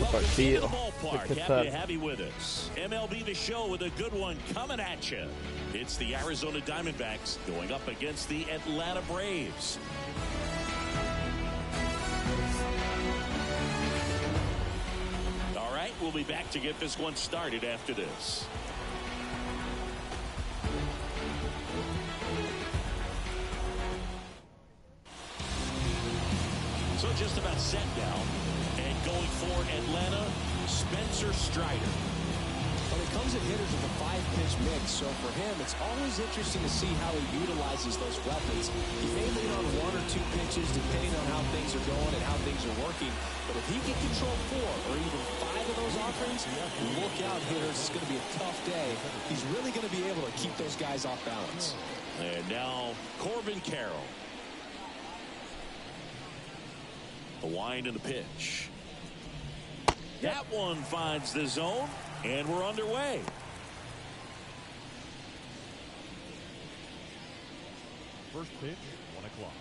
Welcome to the ballpark. Happy to have you with us. MLB The Show with a good one coming at you. It's the Arizona Diamondbacks going up against the Atlanta Braves. All right, we'll be back to get this one started after this. So just about set now. And going for Atlanta, Spencer Strider. When it comes to hitters with a 5-pitch mix, so for him, it's always interesting to see how he utilizes those weapons. He may lean on 1 or 2 pitches depending on how things are going and how things are working. But if he can control 4 or even 5 of those offerings, look out, hitters. It's going to be a tough day. He's really going to be able to keep those guys off balance. And now Corbin Carroll. The wind and the pitch. That one finds the zone, and we're underway. First pitch, 1 o'clock.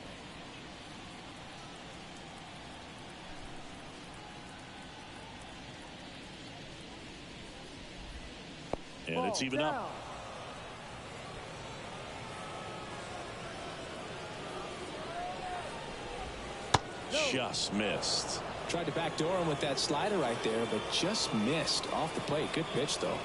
And it's even up. Just missed. Tried to backdoor him with that slider right there, but just missed off the plate. Good pitch, though.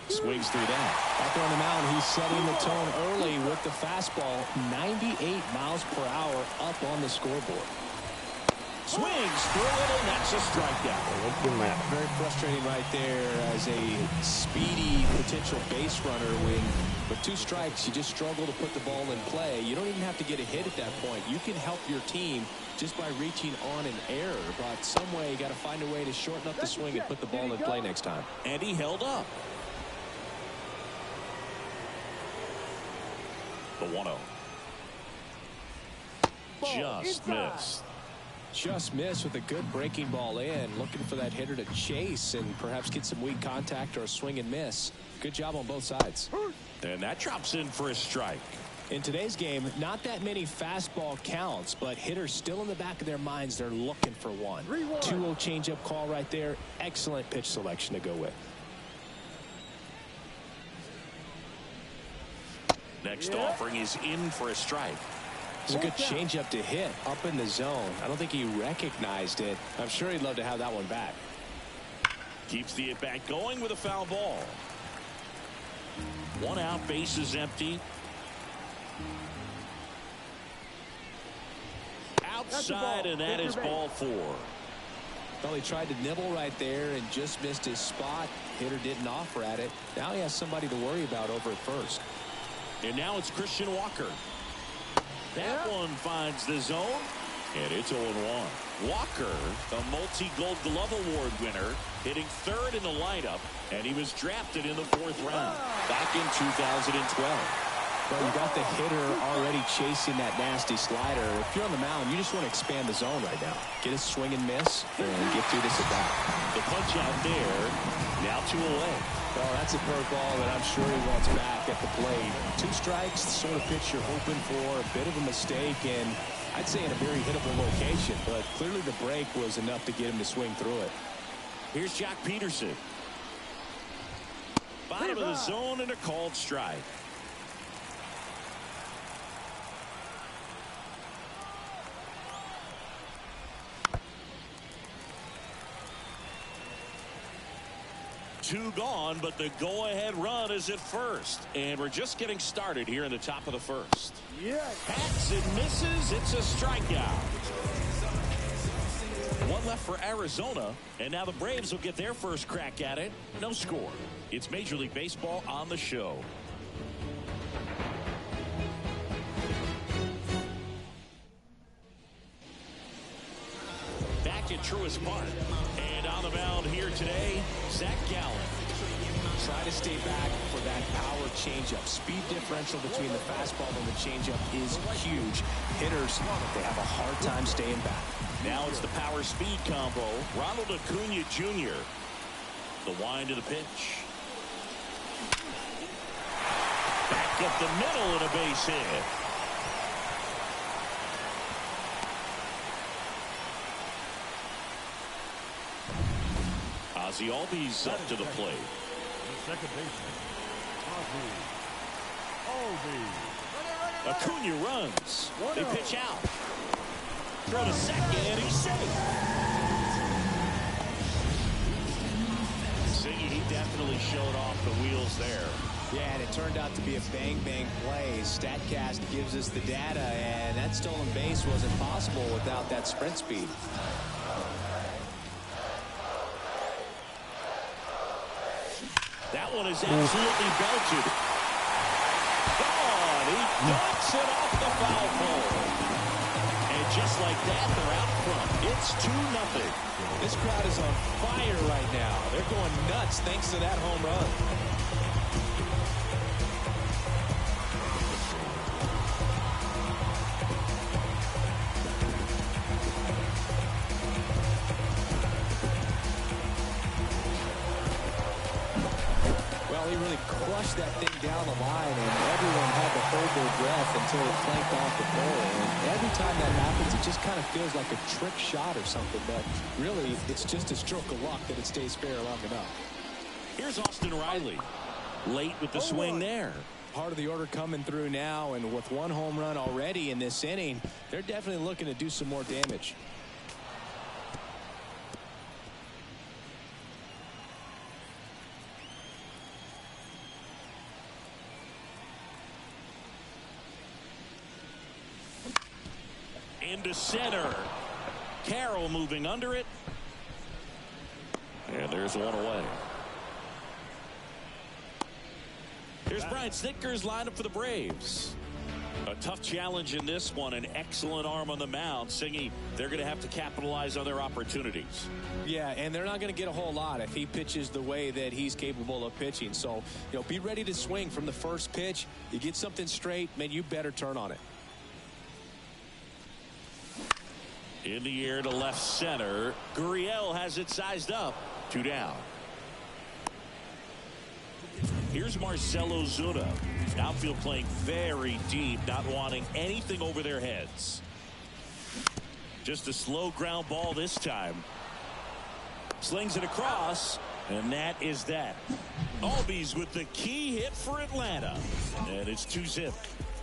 Swings through that. Out there on the mound, he's setting the tone early with the fastball. 98 miles per hour up on the scoreboard. Swings through it, and that's a strikeout. Very frustrating right there as a speedy potential base runner. When with 2 strikes, you just struggle to put the ball in play. You don't even have to get a hit at that point. You can help your team just by reaching on an error. But some way, you got to find a way to shorten up the swing and put the ball in play next time. And he held up. The 1-0. Just missed. Just missed with a good breaking ball in. Looking for that hitter to chase and perhaps get some weak contact or a swing and miss. Good job on both sides. And that drops in for a strike. In today's game, not that many fastball counts, but hitters still in the back of their minds, they're looking for one. 2-0 changeup call right there. Excellent pitch selection to go with. Next offering is in for a strike. It's a good changeup to hit up in the zone. I don't think he recognized it. I'm sure he'd love to have that one back. Keeps the at-bat going with a foul ball. 1 out, base is empty. Outside, and that is ball 4. Well, he tried to nibble right there and just missed his spot. Hitter didn't offer at it. Now he has somebody to worry about over at first. And now it's Christian Walker. That one finds the zone, and it's 0-1. Walker, a multi-Gold Glove Award winner, hitting 3rd in the lineup, and he was drafted in the 4th round back in 2012. Well, you got the hitter already chasing that nasty slider. If you're on the mound, you just want to expand the zone right now. Get a swing and miss and get through this at bat. The punch out there, now 2 away. Well, that's a curveball that I'm sure he wants back at the plate. 2 strikes, the sort of pitch you're hoping for. A bit of a mistake, and I'd say in a very hittable location. But clearly the break was enough to get him to swing through it. Here's Jack Peterson. Bottom of the zone and a called strike. Two gone, but the go-ahead run is at first. And we're just getting started here in the top of the first. Hats and misses. It's a strikeout. 1 left for Arizona, and now the Braves will get their first crack at it. No score. It's Major League Baseball on the show. Back at Truist Park. And on on the mound here today, Zach Gallen. Try to stay back for that power changeup. Speed differential between the fastball and the changeup is huge. Hitters, they have a hard time staying back. Now it's the power speed combo. Ronald Acuna Jr. The wind to the pitch. Back up the middle and a base hit. Ozzie Albies up to the plate. The second baseman, Ozzie Albies. Acuna runs. They pitch out. Throw to second. He's safe. Ziggy, he definitely showed off the wheels there. Yeah, and it turned out to be a bang-bang play. StatCast gives us the data, and that stolen base wasn't possible without that sprint speed. That one is absolutely belted. God, he knocks it off the foul pole. And just like that, they're out front. It's 2-0. This crowd is on fire right now. They're going nuts thanks to that home run. He really crushed that thing down the line, and everyone had to hold their breath until it clanked off the pole. And every time that happens, it just kind of feels like a trick shot or something, but really, it's just a stroke of luck that it stays fair long enough. Here's Austin Riley. Late with the swing there. Part of the order coming through now, and with one home run already in this inning, they're definitely looking to do some more damage. Into center. Carroll moving under it. And there's one away. Here's Brian Snitker's lineup for the Braves. A tough challenge in this one. An excellent arm on the mound. Singy, they're going to have to capitalize on their opportunities. Yeah, and they're not going to get a whole lot if he pitches the way that he's capable of pitching. So, be ready to swing from the first pitch. You get something straight, man, you better turn on it. In the air to left center. Gurriel has it sized up. 2 down. Here's Marcell Ozuna. Outfield playing very deep, not wanting anything over their heads. Just a slow ground ball this time. Slings it across, and that is that. Albies with the key hit for Atlanta. And it's 2-zip.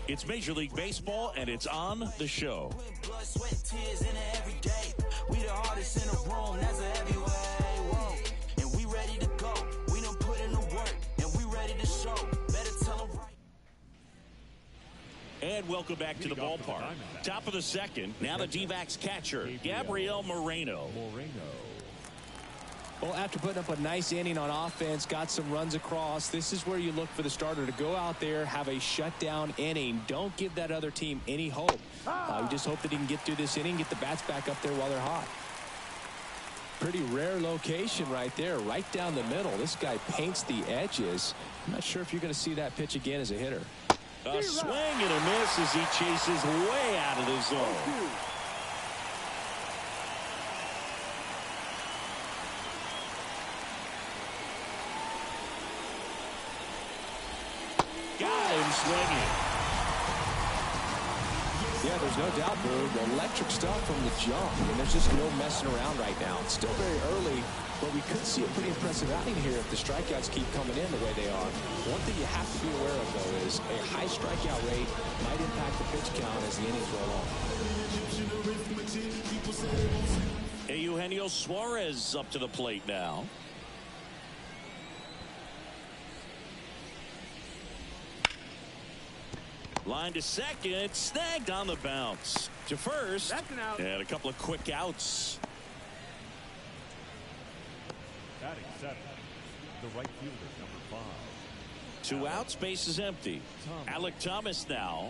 It's Major League Baseball, and it's on the show. Blood, sweat, tears in it every day. We the hardest in the room, that's a heavyweight. Whoa. And we ready to go. We done put in the work, and we ready to show. Better tell them right. And welcome back to the ballpark. Top of the second. Now the D-backs catcher, Gabriel Moreno. Well, after putting up a nice inning on offense, got some runs across, this is where you look for the starter to go out there, have a shutdown inning. Don't give that other team any hope. You just hope that he can get through this inning, get the bats back up there while they're hot. Pretty rare location right there, right down the middle. This guy paints the edges. I'm not sure if you're going to see that pitch again as a hitter. A swing and a miss as he chases way out of the zone. Got him swinging. Yeah, there's no doubt, Boog. Electric stuff from the jump, and there's just no messing around right now. It's still very early, but we could see a pretty impressive outing here if the strikeouts keep coming in the way they are. One thing you have to be aware of, though, is a high strikeout rate might impact the pitch count as the innings roll on. Eugenio Suarez up to the plate now. Line to second, snagged on the bounce. To first, and a couple of quick outs. Batting seventh, the right fielder, number 5. 2 outs, base is empty. Alek Thomas now.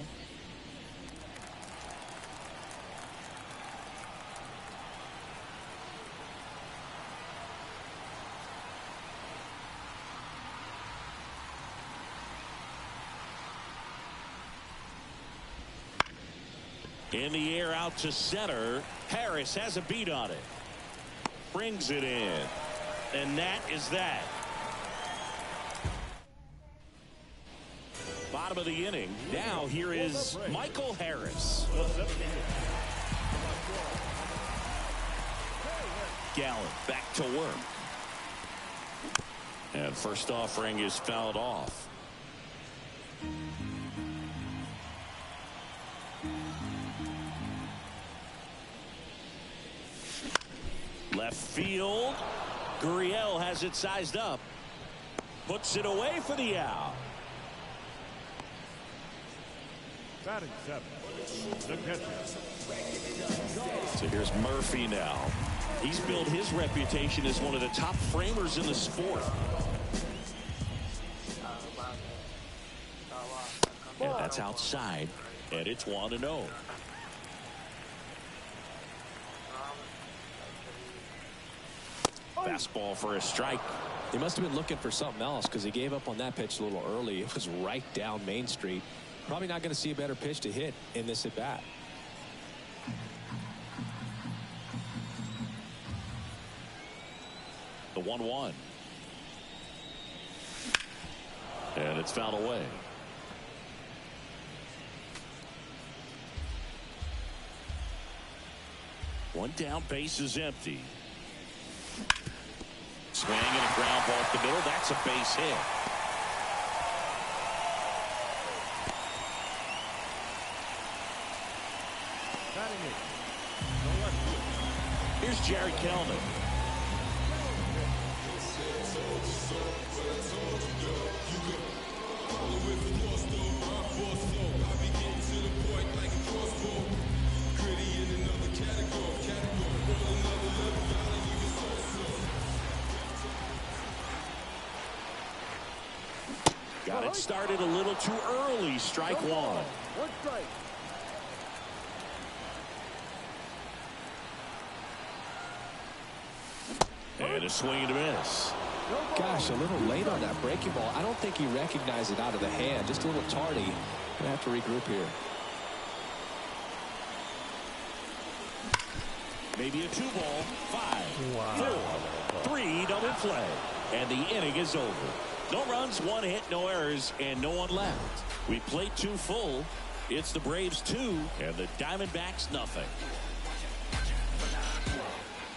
In the air out to center. Harris has a beat on it. Brings it in. And that is that. Bottom of the inning. Now here is Michael Harris. Gallen back to work. And first offering is fouled off. Left field. Gurriel has it sized up. Puts it away for the out. Batting seventh, the catcher. So here's Murphy now. He's built his reputation as one of the top framers in the sport. And that's outside. And it's 1-0. Fastball for a strike. He must have been looking for something else because he gave up on that pitch a little early. It was right down Main Street. Probably not going to see a better pitch to hit in this at bat. The 1-1. And it's fouled away. One down, base is empty. Swing and a ground ball up the middle. That's a base hit. Here's Jerry Kelman. Got it started a little too early. Strike one. One strike. And a swing and a miss. Gosh, a little late on that breaking ball. I don't think he recognized it out of the hand. Just a little tardy. Gonna have to regroup here. Maybe a 2-ball. 5, 4, 3 double play. And the inning is over. No runs, 1 hit, no errors, and no one left. We played 2 full. It's the Braves 2 and the Diamondbacks nothing.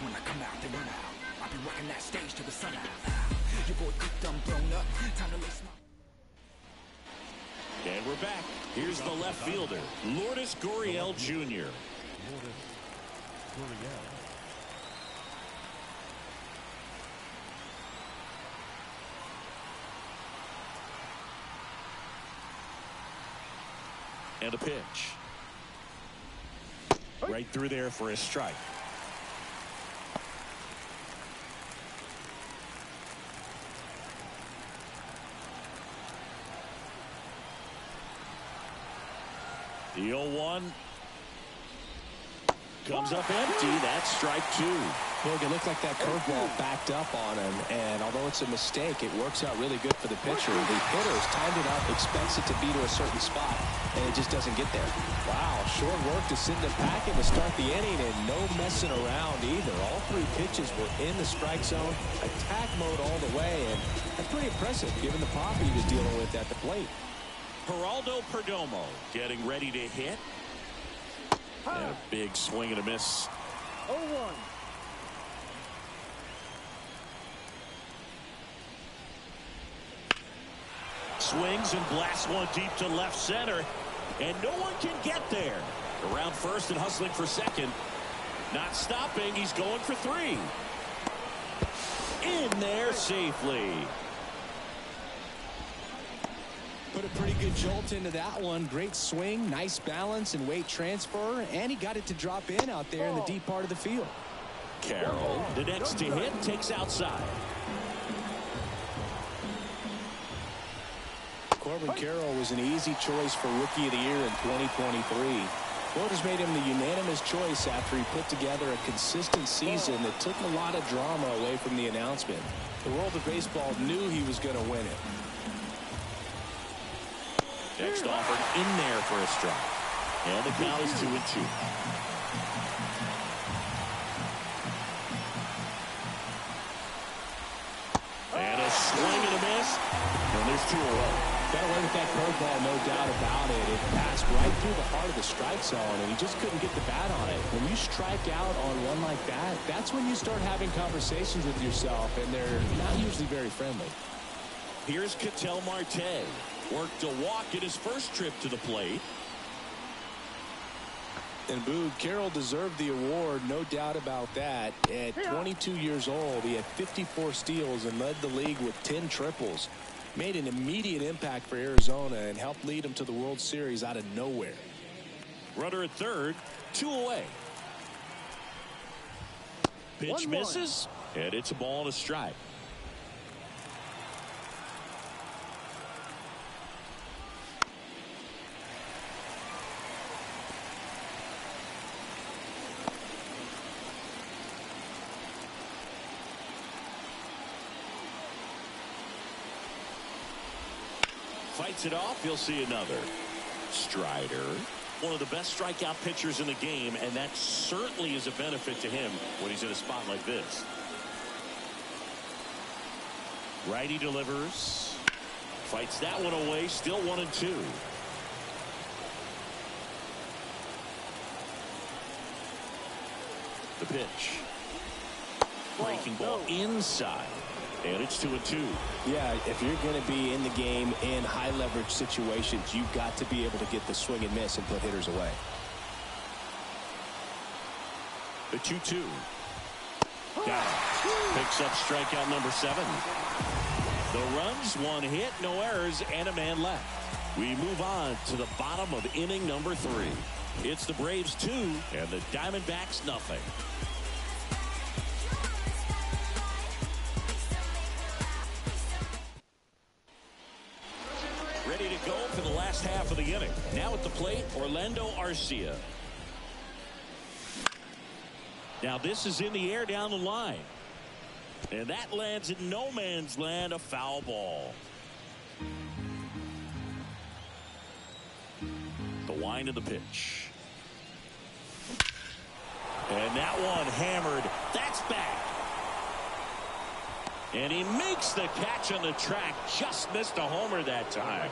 When I come out, they run out. I'll be rocking that stage to the sun out. Your boy cooked, I'm blown up. Time to lace my... And we're back. Here's the left fielder, Lourdes Gurriel Jr. And a pitch. Right through there for a strike. The 0-1 comes up empty. That's strike 2. Look, it looked like that curveball backed up on him, and although it's a mistake, it works out really good for the pitcher. The hitter's timed it up, expects it to be to a certain spot, and it just doesn't get there. Wow, short work to send it back in to start the inning, and no messing around either. All 3 pitches were in the strike zone, attack mode all the way, and that's pretty impressive given the pop he was dealing with at the plate. Geraldo Perdomo getting ready to hit. And a big swing and a miss. 0-1. Swings and blasts one deep to left center. And no one can get there. Around first and hustling for second. Not stopping. He's going for 3. In there safely. Put a pretty good jolt into that one. Great swing, nice balance and weight transfer, and he got it to drop in out there in the deep part of the field. Carroll, the next to hit, takes outside. Corbin Carroll was an easy choice for Rookie of the Year in 2023. Voters made him the unanimous choice after he put together a consistent season that took a lot of drama away from the announcement. The world of baseball knew he was going to win it. Next offered in there for a strike. And the count is 2-2. And a swing and a miss. And there's 2 away. Got away with that curveball, no doubt about it. It passed right through the heart of the strike zone, and he just couldn't get the bat on it. When you strike out on one like that, that's when you start having conversations with yourself, and they're not usually very friendly. Here's Ketel Marte. Worked a walk at his first trip to the plate. And Boog, Carroll deserved the award, no doubt about that. At 22 years old, he had 54 steals and led the league with 10 triples. Made an immediate impact for Arizona and helped lead them to the World Series out of nowhere. Runner at third, 2 away. Pitch misses, and it's a ball and a strike. Fights it off. You'll see another. Strider, one of the best strikeout pitchers in the game, and that certainly is a benefit to him when he's in a spot like this. Righty delivers. Fights that one away. Still 1-2. The pitch. Breaking ball inside. And it's 2-2. Yeah, if you're going to be in the game in high leverage situations, you've got to be able to get the swing and miss and put hitters away. The 2-2. Got it. Picks up strikeout number 7. The runs, 1 hit, no errors, and a man left. We move on to the bottom of inning number 3. It's the Braves 2 and the Diamondbacks nothing. Ready to go for the last half of the inning. Now at the plate, Orlando Arcia. Now this is in the air down the line. And that lands in no man's land, a foul ball. The wind of the pitch. And that one hammered. That's back. And he makes the catch on the track. Just missed a homer that time.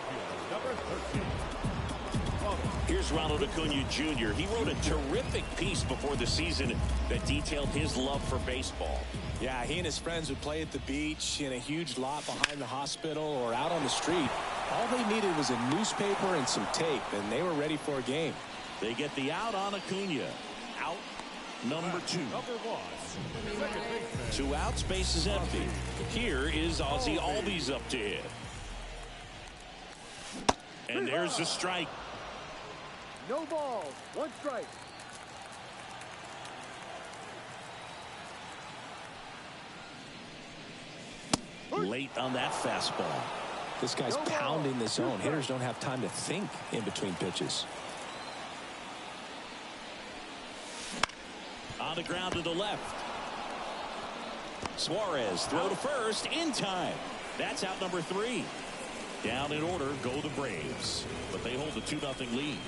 Here's Ronald Acuna Jr. He wrote a terrific piece before the season that detailed his love for baseball. Yeah, he and his friends would play at the beach, in a huge lot behind the hospital, or out on the street. All they needed was a newspaper and some tape, and they were ready for a game. They get the out on Acuna. Out number 2. 2 outs, base is empty. Here is Ozzie Albies up to hit. And there's the strike. No ball, 1 strike. Late on that fastball. This guy's pounding the zone. Hitters don't have time to think in between pitches. On the ground to the left. Suarez throw to first in time. That's out number 3. Down in order go the Braves, but they hold a 2-0 lead.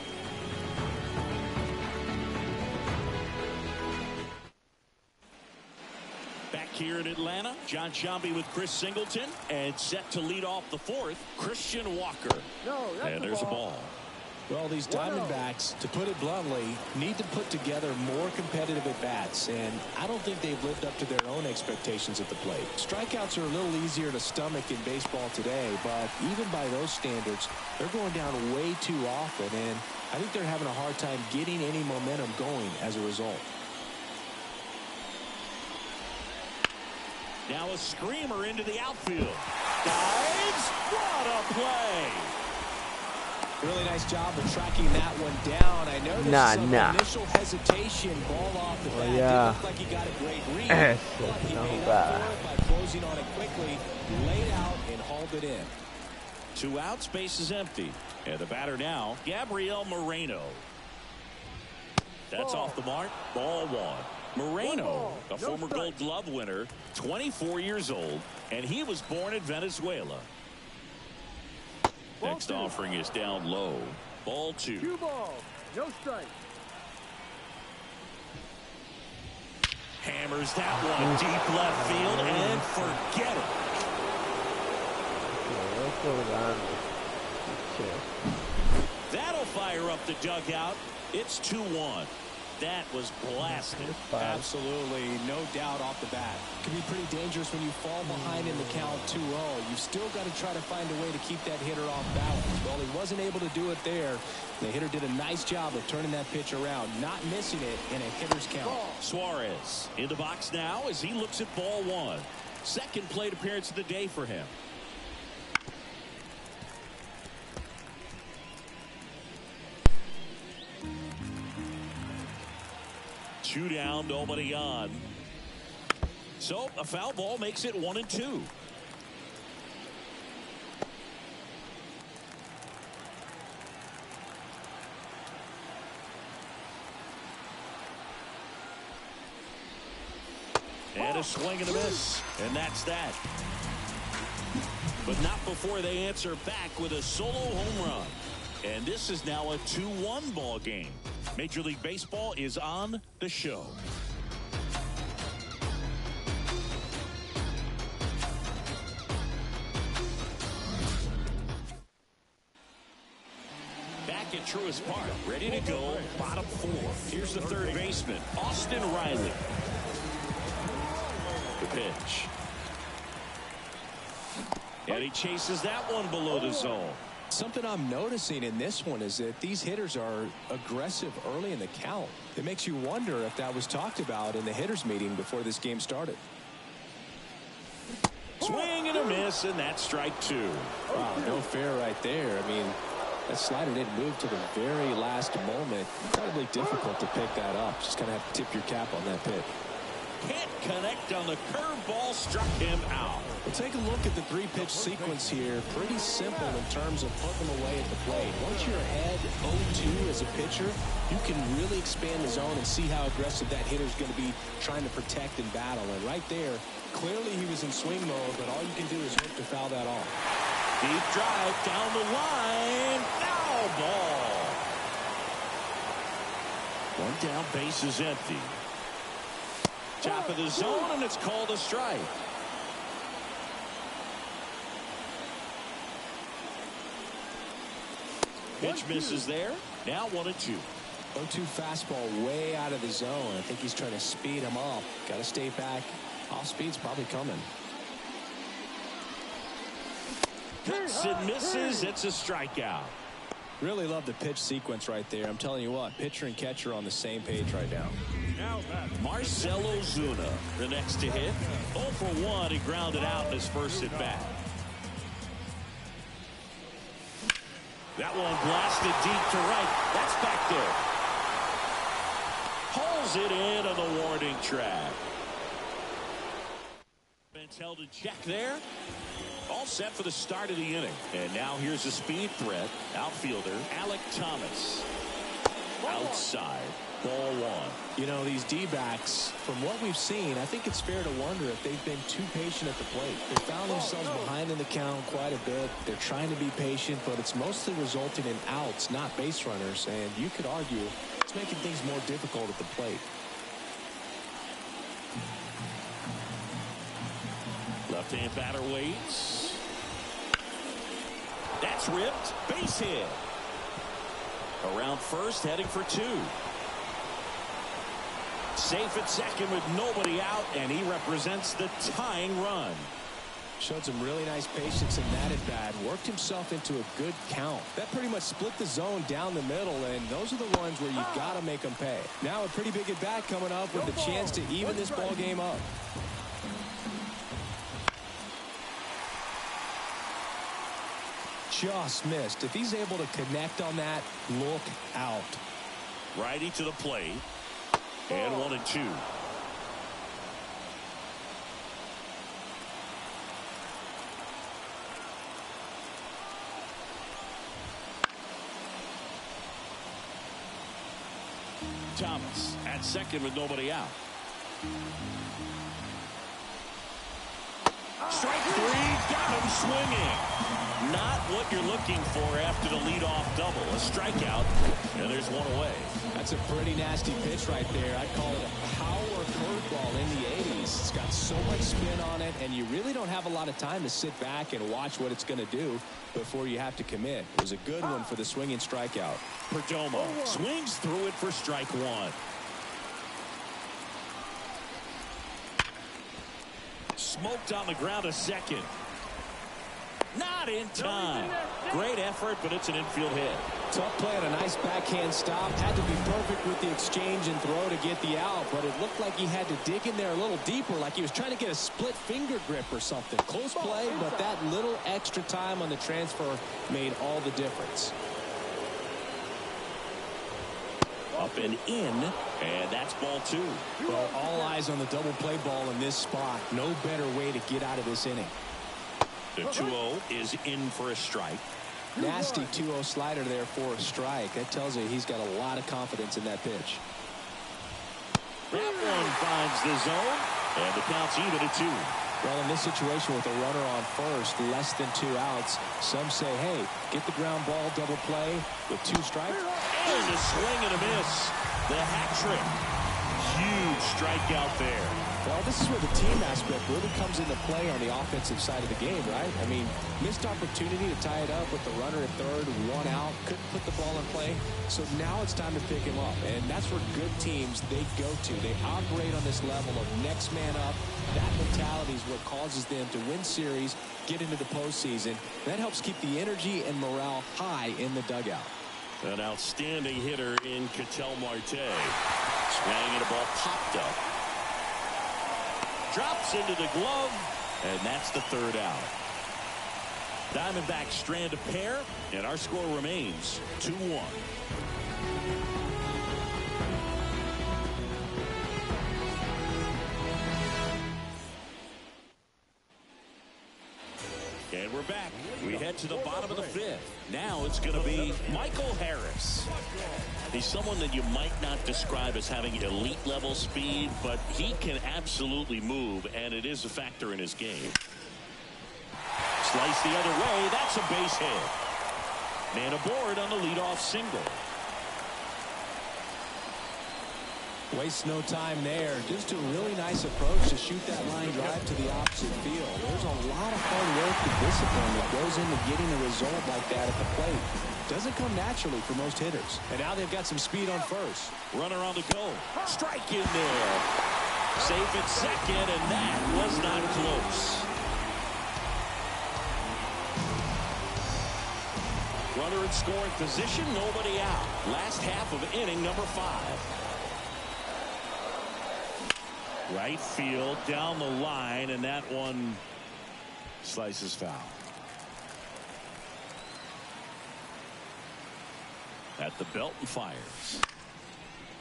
Back here in Atlanta, John Sciambi with Chris Singleton, and set to lead off the 4th, Christian Walker. And there's a ball. Well, these Diamondbacks, to put it bluntly, need to put together more competitive at-bats, and I don't think they've lived up to their own expectations at the plate. Strikeouts are a little easier to stomach in baseball today, but even by those standards, they're going down way too often, and I think they're having a hard time getting any momentum going as a result. Now a screamer into the outfield. Dives. What a play. Really nice job of tracking that one down. I noticed some initial hesitation, ball off the bat. Didn't look like he got a great read, but he made up for it by closing on it quickly, laid out, and hauled it in. 2 outs, base is empty. And the batter now, Gabriel Moreno. That's off the mark. Ball 1. Moreno, a former Gold Glove winner, 24 years old, and he was born in Venezuela. Next offering is down low. Ball 2. No strike. Hammers that one deep left field and forget it. That'll fire up the dugout. It's 2-1. That was blasted. Absolutely, no doubt off the bat. Can be pretty dangerous when you fall behind in the count 2-0. You've still got to try to find a way to keep that hitter off balance. Well, he wasn't able to do it there. The hitter did a nice job of turning that pitch around, not missing it in a hitter's count. Suarez in the box now as he looks at ball one. Second plate appearance of the day for him. Two down, nobody on. So a foul ball makes it 1-2. And a swing and a miss. And that's that. But not before they answer back with a solo home run. And this is now a 2-1 ball game. Major League Baseball is on the show. Back at Truist Park, ready to go, bottom four. Here's the third baseman, Austin Riley. The pitch. And he chases that one below the zone. Something I'm noticing in this one is that these hitters are aggressive early in the count. It makes you wonder if that was talked about in the hitters meeting before this game started. Swing and a miss, and that's strike two. Wow, no fair right there. I mean, that slider didn't move to the very last moment. Incredibly difficult to pick that up. Just kind of have to tip your cap on that pitch. Can't connect on the curveball, struck him out. Well, take a look at the three-pitch sequence here. Pretty simple in terms of putting them away at the plate. Once you're ahead 0-2 as a pitcher, you can really expand the zone and see how aggressive that hitter's going to be trying to protect and battle. And right there, clearly he was in swing mode, but all you can do is hope to foul that off. Deep drive down the line. Foul ball. One down, base is empty. Top of the zone, and it's called a strike. Pitch misses there. Now 1-2. 0-2 fastball way out of the zone. I think he's trying to speed him up. Got to stay back. Off speed's probably coming. Cuts and misses. It's a strikeout. Really love the pitch sequence right there. I'm telling you what, pitcher and catcher are on the same page right now. Marcell Ozuna, the next to hit. 0 for 1. He grounded out in his first at bat. That one blasted deep to right. That's back there. Pulls it in on the warning track. Bench held in check there. All set for the start of the inning. And now here's a speed threat. Outfielder Alek Thomas. Outside. Ball one. You know, these D-backs, from what we've seen, I think it's fair to wonder if they've been too patient at the plate. They found themselves behind in the count quite a bit. They're trying to be patient, but it's mostly resulting in outs, not base runners. And you could argue it's making things more difficult at the plate. Left-hand batter waits. That's ripped. Base hit. Around first, heading for two. Safe at second with nobody out, and he represents the tying run. Showed some really nice patience in that at bat. Worked himself into a good count. That pretty much split the zone down the middle, and those are the ones where you got to make them pay. Now a pretty big at bat coming up with the chance to even this ball game up. Just missed. If he's able to connect on that, look out. Righty to the plate. And 1-2. Thomas at second with nobody out. Strike three, got him swinging. Not what what you're looking for after the leadoff double. A strikeout, and there's one away. That's a pretty nasty pitch right there. I'd call it a power curveball in the 80s. It's got so much spin on it, and you really don't have a lot of time to sit back and watch what it's going to do before you have to commit. It was a good one for the swinging strikeout. Perdomo swings through it for strike one. Smoked on the ground a second. Not in time. Great effort, but it's an infield hit. Tough play on a nice backhand stop. Had to be perfect with the exchange and throw to get the out, but it looked like he had to dig in there a little deeper, like he was trying to get a split finger grip or something. Close play, but that little extra time on the transfer made all the difference. Up and in, and that's ball two. Well, all eyes on the double play ball in this spot. No better way to get out of this inning. The 2-0 is in for a strike. Nasty 2-0 slider there for a strike. That tells you he's got a lot of confidence in that pitch. That one finds the zone, and the count's even at 2. Well, in this situation with a runner on first, less than 2 outs, some say, hey, get the ground ball, double play with 2 strikes. And a swing and a miss. The hat trick. Huge strikeout there. Well, this is where the team aspect really comes into play on the offensive side of the game, right? I mean, missed opportunity to tie it up with the runner at third, 1 out, couldn't put the ball in play. So now it's time to pick him up, and that's where good teams, they go to. They operate on this level of next man up. That mentality is what causes them to win series, get into the postseason. That helps keep the energy and morale high in the dugout. An outstanding hitter in Ketel Marte. Swinging at a ball popped up. Drops into the glove, and that's the 3rd out. Diamondbacks strand a pair, and our score remains 2-1. And we're back. We head to the bottom of the 5th. Now it's going to be Michael Harris. He's someone that you might not describe as having elite level speed, but he can absolutely move, and it is a factor in his game. Slice the other way. That's a base hit. Man aboard on the leadoff single. Wastes no time there. Just a really nice approach to shoot that line drive to the opposite field. There's a lot of hard work and discipline that goes into getting a result like that at the plate. Doesn't come naturally for most hitters. And now they've got some speed on first. Runner on the go. Strike in there. Safe at second, and that was not close. Runner in scoring position, nobody out. Last half of inning number 5. Right field, down the line, and that one slices foul. At the belt and fires.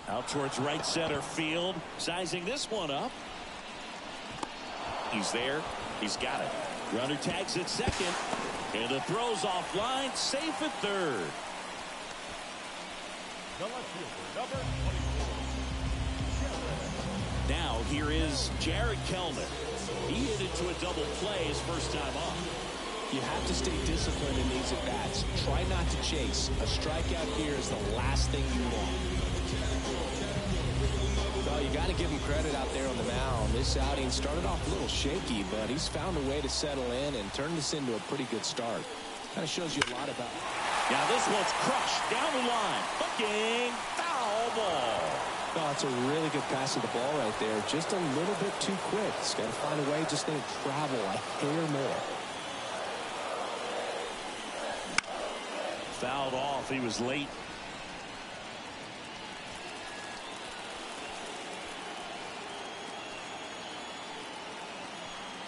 Out towards right center field. Sizing this one up. He's there. He's got it. Runner tags at second. And the throw's offline. Safe at third. The left fielder, number 24. Now here is Jared Kellner. He hit into a double play his first time up. You have to stay disciplined in these at-bats. Try not to chase. A strikeout here is the last thing you want. Well, you got to give him credit out there on the mound. This outing started off a little shaky, but he's found a way to settle in and turn this into a pretty good start. Kind of shows you a lot about. Now this one's crushed down the line. Hooking, foul ball. Oh, it's a really good pass of the ball right there. Just a little bit too quick. He's got to find a way just to travel a hair more. Fouled off. He was late.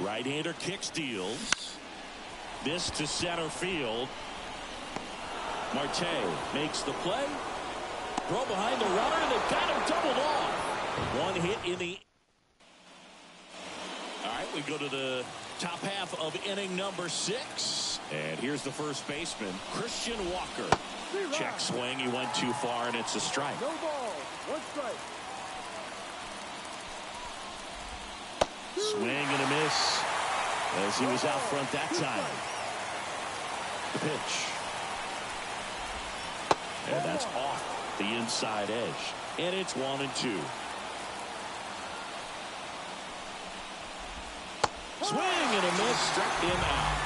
Right-hander kick steals. This to center field. Marte makes the play. Throw behind the runner. They've got him doubled off. One hit in the. All right, we go to the top half of inning number 6. And here's the first baseman, Christian Walker. Check swing. He went too far, and it's a strike. No ball. 1 strike. Swing and a miss as he was out front that time. The pitch. And that's off the inside edge. And it's 1-2. Swing and a miss, struck him out.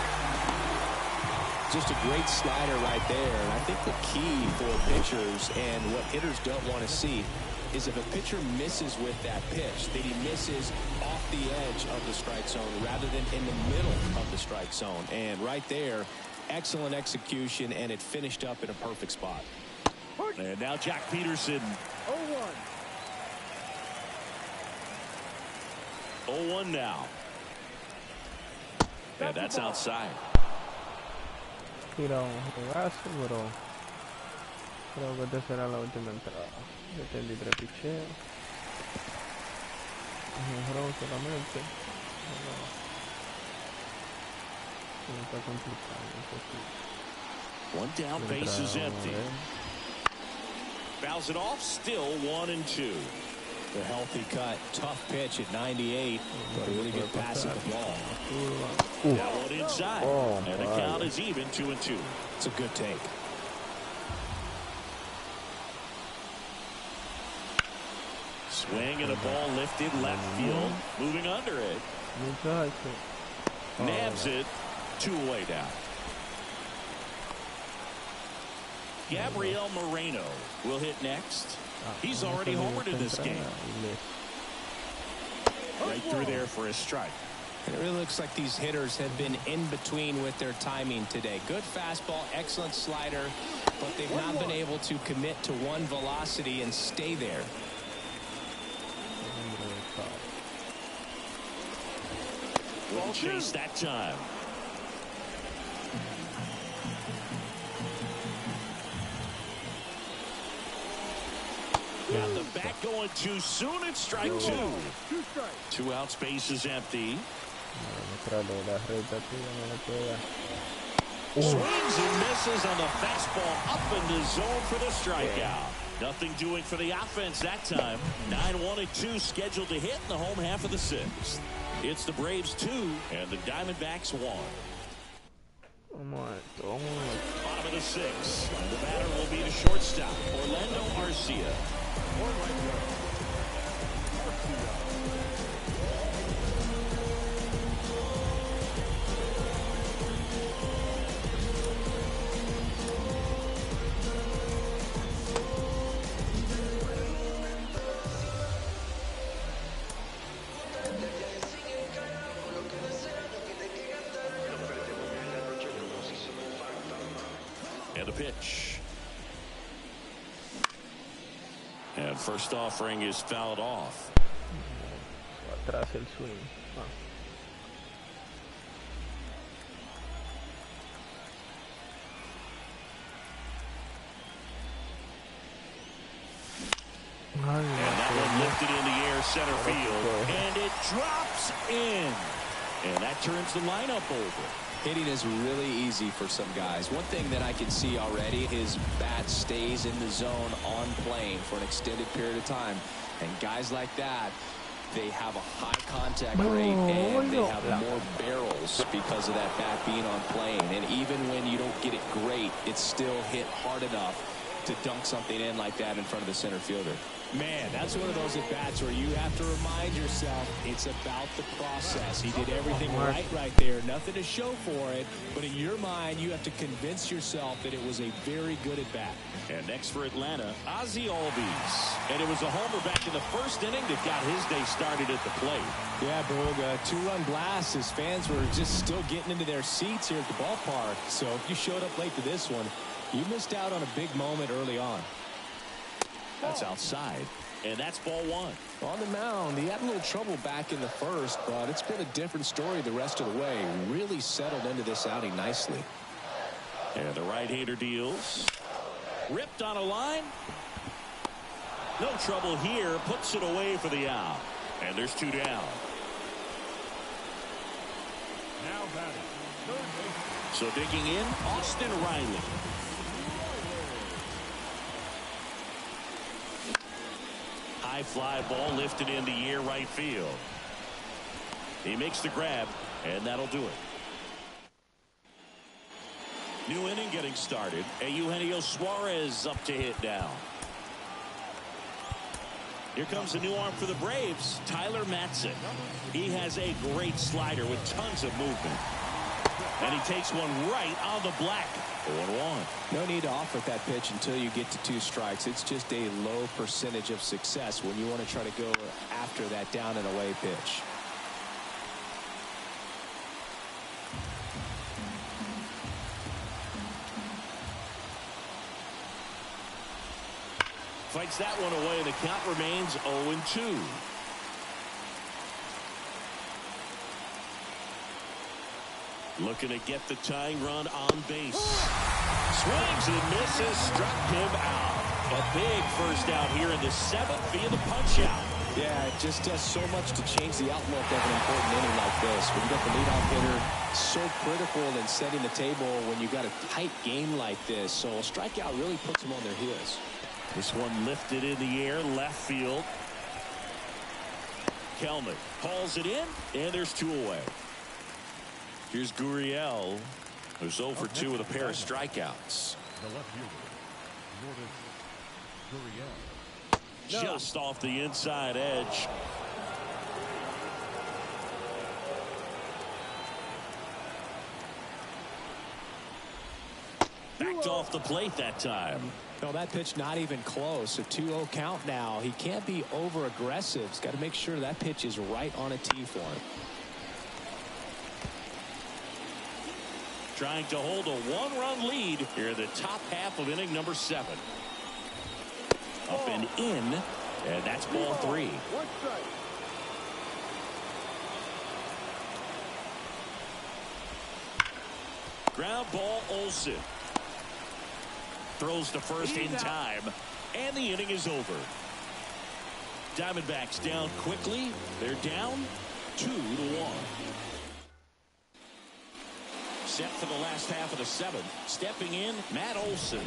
Just a great slider right there. And I think the key for pitchers and what hitters don't want to see is if a pitcher misses with that pitch, that he misses off the edge of the strike zone rather than in the middle of the strike zone. And right there, excellent execution, and it finished up in a perfect spot. And now Jack Peterson. 0-1. 0-1 now. And that's outside. Tira un jugazo, pero creo que esta será la última entrada. 73 picheos. Un juego solamente. No está complicado. One down, base is empty. Fouls it off, still 1-2. The healthy cut, tough pitch at 98, but a really good pass at the ball. That one inside, and the count is even 2-2. It's a good take. Swing and a ball lifted left field, moving under it. Nabs it, 2 away now. Gabriel Moreno will hit next. He's already homered in this game. Right through there for a strike. And it really looks like these hitters have been in between with their timing today. Good fastball, excellent slider, but they've not been able to commit to one velocity and stay there. Wouldn't chase that time. Got the bat going too soon. It's strike 2. 2 outs, base is empty. Swings and misses on the fastball up in the zone for the strikeout. Nothing doing for the offense that time. 9-1-2 scheduled to hit in the home half of the 6th. It's the Braves 2 and the Diamondbacks 1. Bottom of the 6th. The batter will be the shortstop, Orlando Arcia. And a pitch. And first offering is fouled off. Atrás el swing. And that one lifted in the air center field. And it drops in. And that turns the lineup over. Hitting is really easy for some guys. One thing that I can see already, his bat stays in the zone on plane for an extended period of time. And guys like that, they have a high contact rate and they have more barrels because of that bat being on plane. And even when you don't get it great, it's still hit hard enough to dunk something in like that in front of the center fielder. Man, that's one of those at-bats where you have to remind yourself it's about the process. He did everything right there. Nothing to show for it, but in your mind, you have to convince yourself that it was a very good at-bat. And next for Atlanta, Ozzie Albies. And it was a homer back in the first inning that got his day started at the plate. Yeah, Boog, a 2-run blast. His fans were just still getting into their seats here at the ballpark. So if you showed up late to this one, you missed out on a big moment early on. That's outside, and that's ball 1. On the mound, he had a little trouble back in the first, but it's been a different story the rest of the way. Really settled into this outing nicely. And the right-hander deals. Ripped on a line. No trouble here. Puts it away for the out. And there's 2 down. Now batting. So digging in, Austin Riley. High fly ball lifted in the air right field. He makes the grab, and that'll do it. New inning getting started. Eugenio Suarez up to hit now. Here comes a new arm for the Braves, Tyler Matzek. He has a great slider with tons of movement. And he takes one right on the black. 0-1. No need to offer that pitch until you get to 2 strikes. It's just a low percentage of success when you want to try to go after that down and away pitch. Fights that one away. The count remains 0-2. Looking to get the tying run on base. Swings and misses. Struck him out. A big first out here in the 7th via the punch out. Yeah, it just does so much to change the outlook of an important inning like this. When you got the leadoff hitter, so critical in setting the table when you got a tight game like this. So a strikeout really puts them on their heels. This one lifted in the air, left field. Kelnick hauls it in, and there's 2 away. Here's Gurriel, who's 0 for 2 with a pair of strikeouts. The left fielder, Lourdes Gurriel. Just off the inside edge. Backed off the plate that time. No, that pitch not even close. A 2-0 count now. He can't be over aggressive. He's got to make sure that pitch is right on a tee for him. Trying to hold a 1-run lead here in the top half of inning number 7. Up and in, and that's ball 3. 1 strike. Ground ball, Olsen. Throws to first in time, and the inning is over. Diamondbacks down quickly. They're down 2-1. Set for the last half of the 7th. Stepping in, Matt Olson.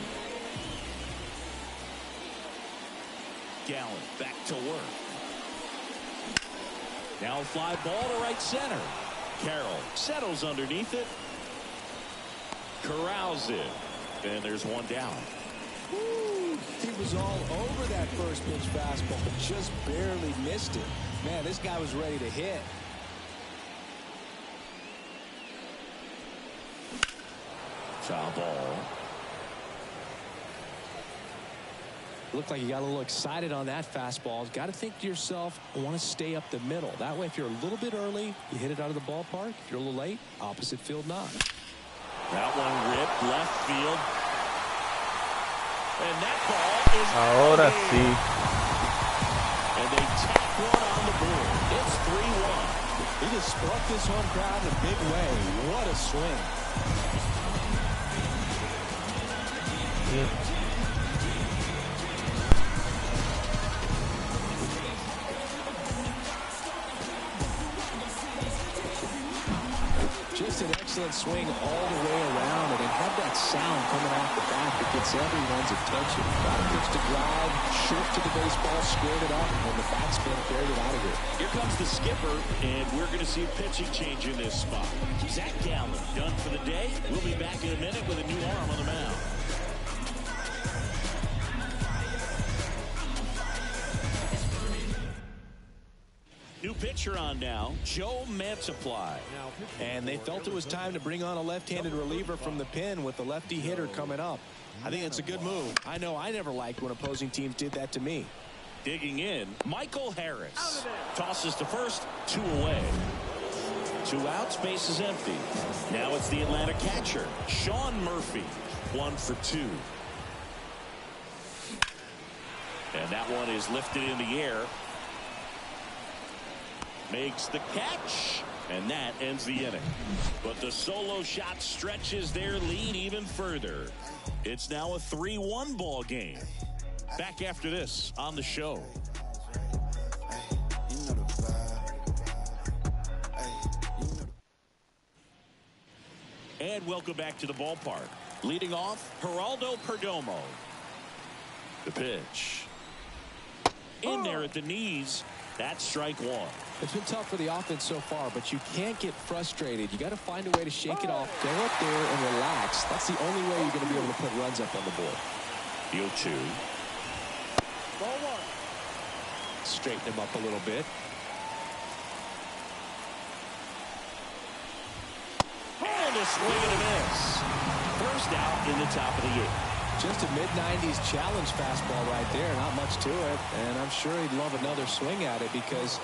Gallen back to work. Now a fly ball to right center. Carroll settles underneath it. Corrals it. And there's 1 down. Woo, he was all over that first pitch fastball, but just barely missed it. Man, this guy was ready to hit. Foul ball. Looked like you got a little excited on that fastball. Got to think to yourself, I want to stay up the middle. That way, if you're a little bit early, you hit it out of the ballpark. If you're a little late, opposite field knock. That one ripped left field. And that ball is Ahora sí. And they tack one on the board. It's 3-1. He just struck this home crowd in a big way. What a swing. Yeah. Just an excellent swing all the way around, and it had that sound coming off the bat that gets everyone's attention. Got a pitch to drive, short to the baseball, squared it up, and the backspin carried it out of here. Here comes the skipper, and we're going to see a pitching change in this spot. Zach Gallen done for the day. We'll be back in a minute with a new arm on the mound. New pitcher on now, Joe Mantiply. And they felt it was time to bring on a left-handed reliever from the pen with the lefty hitter coming up. I think it's a good move. I know I never liked when opposing teams did that to me. Digging in, Michael Harris. Tosses to first, 2 away. 2 outs, base is empty. Now it's the Atlanta catcher, Sean Murphy. 1 for 2. And that one is lifted in the air. Makes the catch, and that ends the inning. But the solo shot stretches their lead even further. It's now a 3-1 ball game. Back after this on the show. And welcome back to the ballpark. Leading off, Geraldo Perdomo. The pitch. In there at the knees. That's strike one. It's been tough for the offense so far, but you can't get frustrated. You got to find a way to shake it off, go up there and relax. That's the only way you're going to be able to put runs up on the board. 0-2. Ball one. Straighten him up a little bit. And a swing and a miss. First out in the top of the 8th. Just a mid-90s challenge fastball right there. Not much to it. And I'm sure he'd love another swing at it because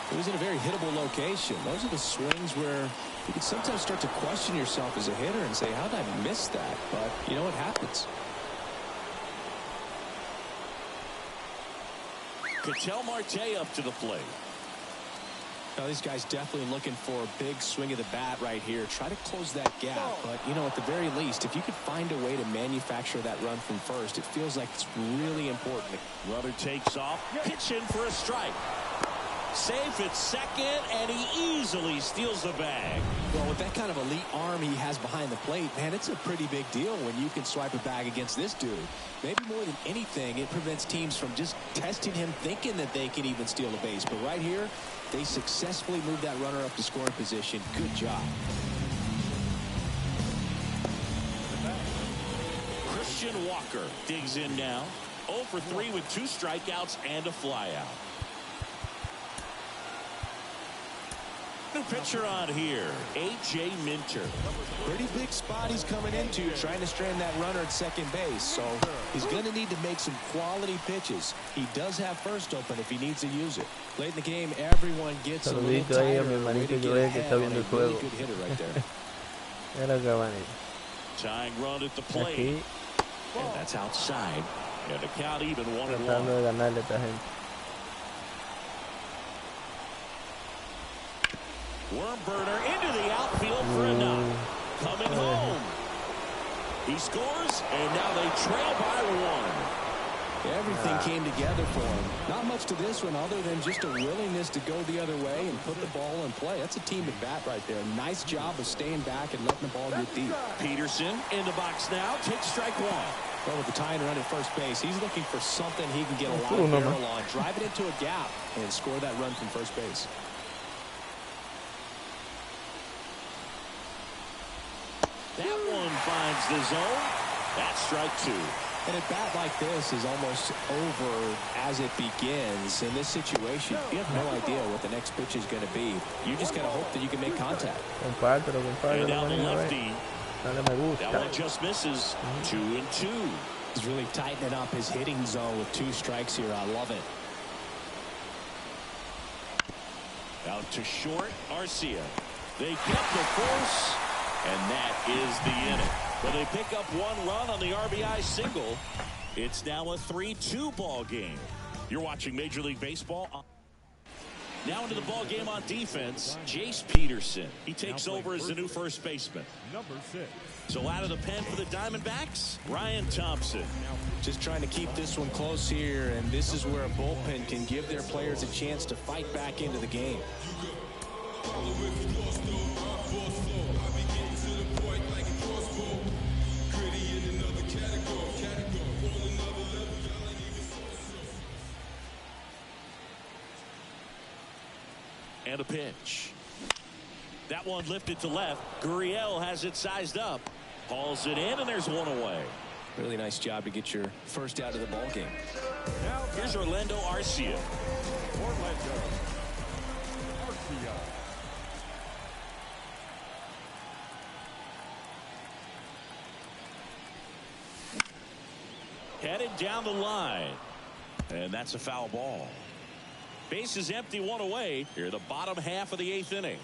it was in a very hittable location. Those are the swings where you can sometimes start to question yourself as a hitter and say, how did I miss that? But you know what happens. Ketel Marte up to the plate. Now, this guy's definitely looking for a big swing of the bat right here. Try to close that gap. But, you know, at the very least, if you could find a way to manufacture that run from first, it feels like it's really important. Runner takes off. Pitch in for a strike. Safe at second, and he easily steals the bag. Well, with that kind of elite arm he has behind the plate, man, it's a pretty big deal when you can swipe a bag against this dude. Maybe more than anything, it prevents teams from just testing him, thinking that they can even steal a base. But right here, they successfully moved that runner up to scoring position. Good job. Christian Walker digs in now. 0 for 3 with 2 strikeouts and a flyout. New pitcher on here, A.J. Minter. Pretty big spot he's coming into, trying to strand that runner at second base. So he's going to need to make some quality pitches. He does have first open if he needs to use it. Late in the game, everyone gets a little tighter. Way to get ahead on a really good hitter right there. Tying run at the plate. And that's outside. And the count even 1-1. Wormburner into the outfield for a knock. Coming home. He scores, and now they trail by 1. Everything came together for him. Not much to this one other than just a willingness to go the other way and put the ball in play. That's a team at bat right there. Nice job of staying back and letting the ball get deep. Peterson in the box now. Takes strike 1. Well, with the tying run at first base, he's looking for something he can get a lot of barrel on. Drive it into a gap and score that run from first base. That one finds the zone. That's strike 2. And a bat like this is almost over as it begins. In this situation, you have no idea what the next pitch is going to be. You just got to hope that you can make contact. And down the lefty. That one just misses. 2-2. He's really tightening up his hitting zone with 2 strikes here. I love it. Out to short, Arcia. They get the force, and that is the inning. Well, they pick up 1 run on the RBI single. It's now a 3-2 ball game. You're watching Major League Baseball. Now into the ball game on defense, Jace Peterson. He takes over as the new first baseman. Number 6. So out of the pen for the Diamondbacks, Ryan Thompson. Just trying to keep this one close here, and this is where a bullpen can give their players a chance to fight back into the game. And a pitch. That one lifted to left. Gurriel has it sized up. Hauls it in, and there's 1 away. Really nice job to get your first out of the ball game. Now here's Orlando Arcia. Orlando Arcia. Headed down the line. And that's a foul ball. Base is empty, 1 away. Here, the bottom half of the 8th inning.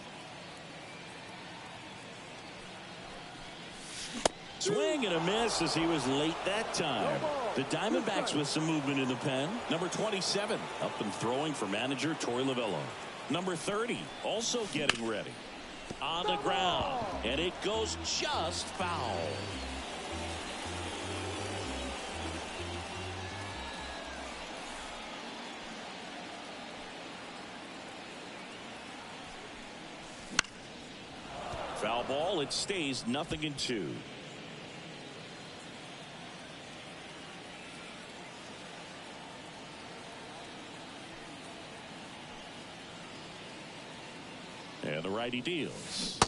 Swing and a miss as he was late that time. The Diamondbacks with some movement in the pen. Number 27 up and throwing for manager Torey Lovullo. Number 30 also getting ready. On the ground. And it goes just foul. Foul ball. It stays 0-2. righty deals.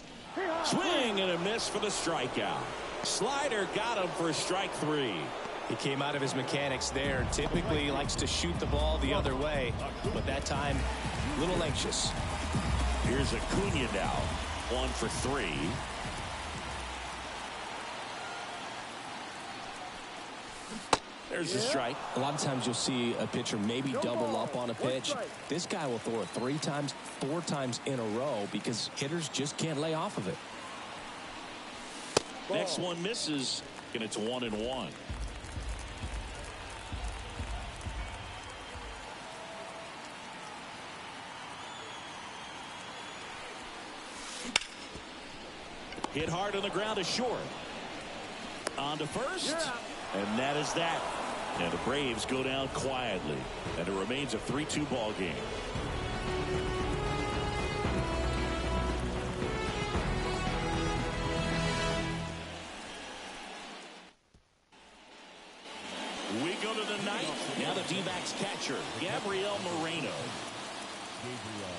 Swing and a miss for the strikeout. Slider got him for strike 3. He came out of his mechanics there. Typically he likes to shoot the ball the other way, but that time a little anxious. Here's Acuna now. 1 for 3. There's the strike. A lot of times you'll see a pitcher maybe double up on a pitch. This guy will throw it 3 times, 4 times in a row because hitters just can't lay off of it. Next one misses, and it's 1-1. Hit hard on the ground to short. On to first. And that is that. And the Braves go down quietly. And it remains a 3-2 ball game. We go to the ninth. Now the D-backs catcher, Gabriel Moreno. Gabriel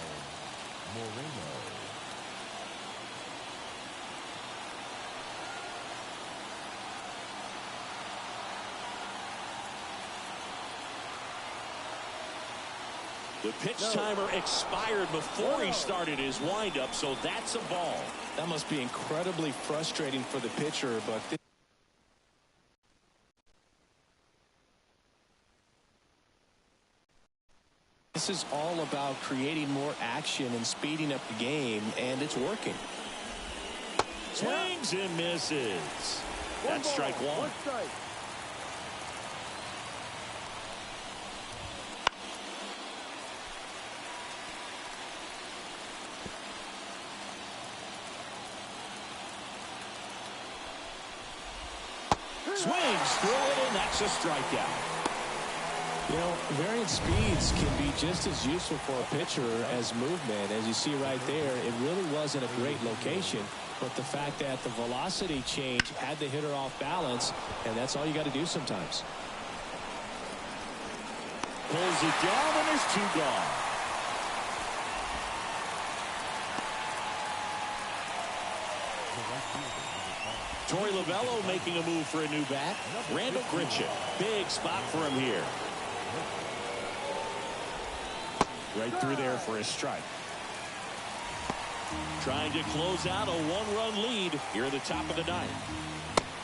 Moreno. The pitch timer expired before he started his windup, so that's a ball. That must be incredibly frustrating for the pitcher, but this is all about creating more action and speeding up the game, and it's working. Swings and misses. That's strike 1. Swings through it, and that's a strikeout. You know, variant speeds can be just as useful for a pitcher as movement. As you see right there, it really wasn't a great location, but the fact that the velocity change had the hitter off balance, and that's all you got to do sometimes. Pulls it down, and there's 2 gone. Torey Lovullo making a move for a new bat. Randall Grichuk. Big spot for him here. Right through there for a strike. Trying to close out a 1-run lead here at the top of the 9th.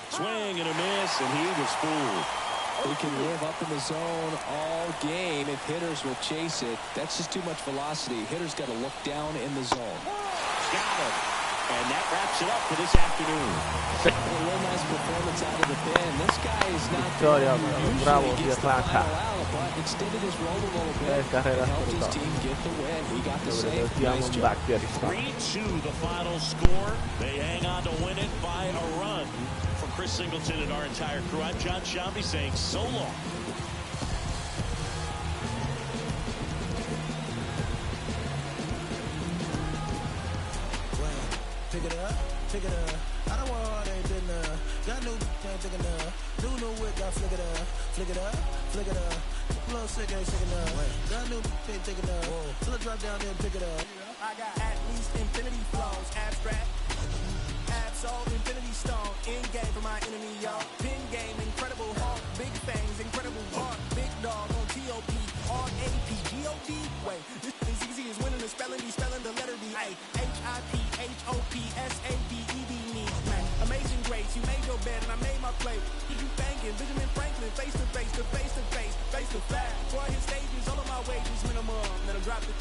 Swing and a miss, and he was fooled. He can live up in the zone all game if hitters will chase it. That's just too much velocity. Hitters got to look down in the zone. Got him. And that wraps it up for this afternoon. A real nice performance out of the pen. This guy is not Victoria, bravo, usually gets the Atlanta. final out, but extended his role a little bit and helped his team get the win. He got the save. Nice job. 3-2 the final score. They hang on to win it by a run. For Chris Singleton and our entire crew, I'm John Sciambi saying so long. Pick it up. I don't want all that dinner. Got new can't take enough. New whip, got flick it up. Flick it up, flick it up. Little sick ain't sick enough. Got new can't take enough. Till I drop down there and pick it up. I got at least infinity flows. Abstract. Absol, infinity stone. In game for my enemy, y'all. Pin game, incredible heart. Big things, incredible heart. Big dog on TOP. R-A-P, G-O-D. Wait, this is easy as winning the spelling. Be spelling the letter B. H-I-P-H-O-P-S-A-D-E-D. Amazing grace, you made your bed and I made my plate. You thanking Benjamin Franklin, face to face, to face to face, face to face. Boy, his stages, all of my wages minimum. Then I drop the